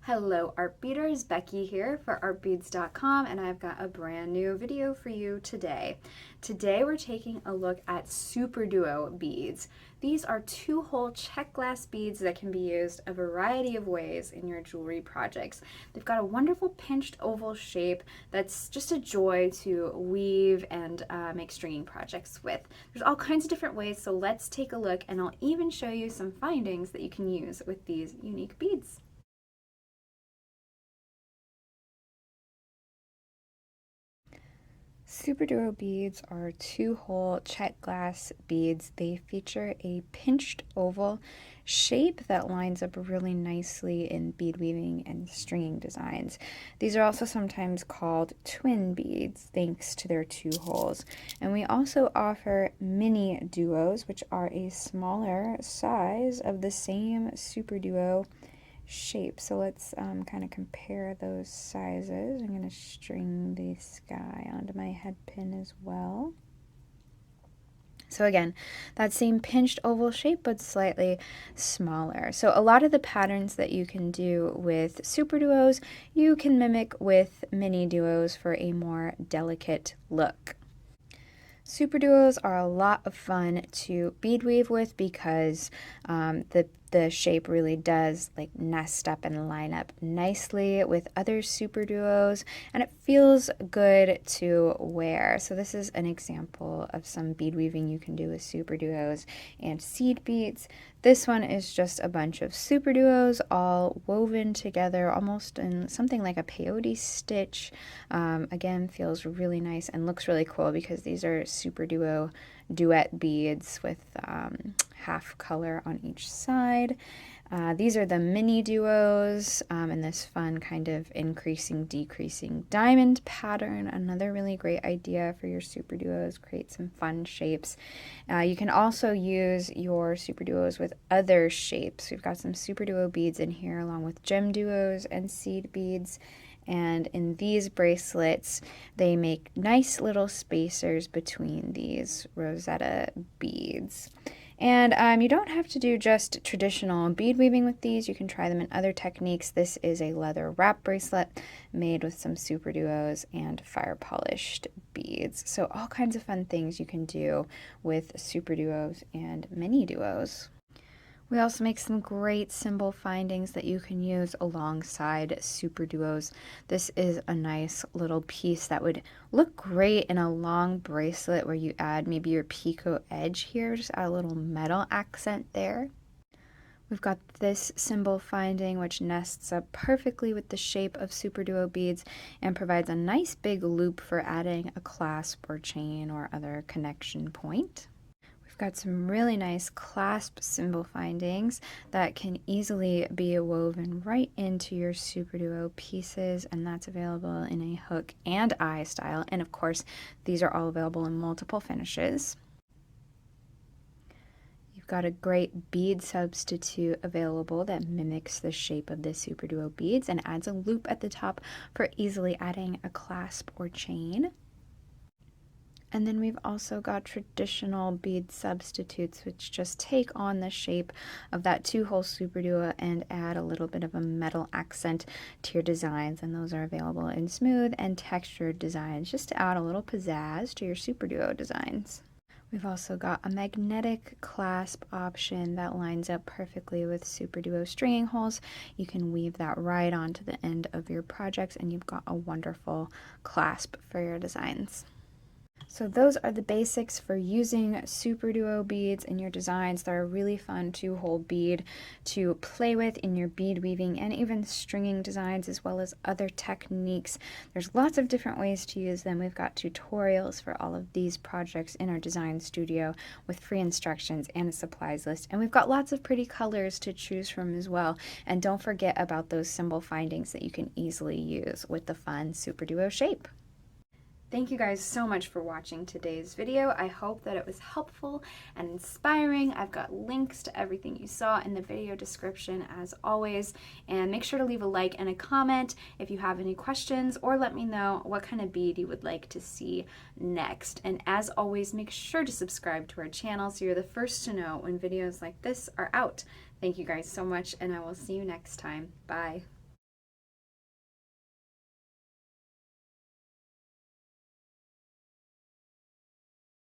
Hello art beaters, Becky here for artbeads.com, and I've got a brand new video for you today. Today we're taking a look at SuperDuo beads. These are 2-hole check glass beads that can be used a variety of ways in your jewelry projects. They've got a wonderful pinched oval shape that's just a joy to weave and make stringing projects with. There's all kinds of different ways, so let's take a look, and I'll even show you some findings that you can use with these unique beads. SuperDuo beads are 2-hole check glass beads. They feature a pinched oval shape that lines up really nicely in bead weaving and stringing designs. These are also sometimes called twin beads thanks to their 2 holes. And we also offer mini duos, which are a smaller size of the same SuperDuo shape. So let's kind of compare those sizes. I'm going to string this guy onto my head pin as well. So again, that same pinched oval shape, but slightly smaller. So a lot of the patterns that you can do with SuperDuos, you can mimic with mini duos for a more delicate look. SuperDuos are a lot of fun to bead weave with because the shape really does like nest up and line up nicely with other SuperDuos, and it feels good to wear. So this is an example of some bead weaving you can do with SuperDuos and seed beads. This one is just a bunch of SuperDuos all woven together almost in something like a peyote stitch. Again, feels really nice and looks really cool because these are SuperDuo duet beads with half color on each side. These are the mini duos in this fun kind of increasing, decreasing diamond pattern. Another really great idea for your SuperDuos, create some fun shapes. You can also use your SuperDuos with other shapes. We've got some SuperDuo beads in here along with gem duos and seed beads. And in these bracelets, they make nice little spacers between these Rosetta beads. And you don't have to do just traditional bead weaving with these. You can try them in other techniques. This is a leather wrap bracelet made with some SuperDuos and fire polished beads. So all kinds of fun things you can do with SuperDuos and mini duos. We also make some great symbol findings that you can use alongside SuperDuos. This is a nice little piece that would look great in a long bracelet where you add maybe your picot edge here, just add a little metal accent there. We've got this symbol finding which nests up perfectly with the shape of SuperDuo beads and provides a nice big loop for adding a clasp or chain or other connection point. We've got some really nice clasp symbol findings that can easily be woven right into your SuperDuo pieces, and that's available in a hook and eye style. And of course, these are all available in multiple finishes. You've got a great bead substitute available that mimics the shape of the SuperDuo beads and adds a loop at the top for easily adding a clasp or chain. And then we've also got traditional bead substitutes, which just take on the shape of that 2-hole SuperDuo and add a little bit of a metal accent to your designs. And those are available in smooth and textured designs, just to add a little pizzazz to your SuperDuo designs. We've also got a magnetic clasp option that lines up perfectly with SuperDuo stringing holes. You can weave that right onto the end of your projects, and you've got a wonderful clasp for your designs. So those are the basics for using SuperDuo beads in your designs. They're a really fun 2-hole bead to play with in your bead weaving and even stringing designs, as well as other techniques. There's lots of different ways to use them. We've got tutorials for all of these projects in our design studio with free instructions and a supplies list. And we've got lots of pretty colors to choose from as well. And don't forget about those symbol findings that you can easily use with the fun SuperDuo shape. Thank you guys so much for watching today's video. I hope that it was helpful and inspiring. I've got links to everything you saw in the video description as always, and make sure to leave a like and a comment if you have any questions, or let me know what kind of bead you would like to see next. And as always, make sure to subscribe to our channel so you're the first to know when videos like this are out. Thank you guys so much, and I will see you next time. Bye.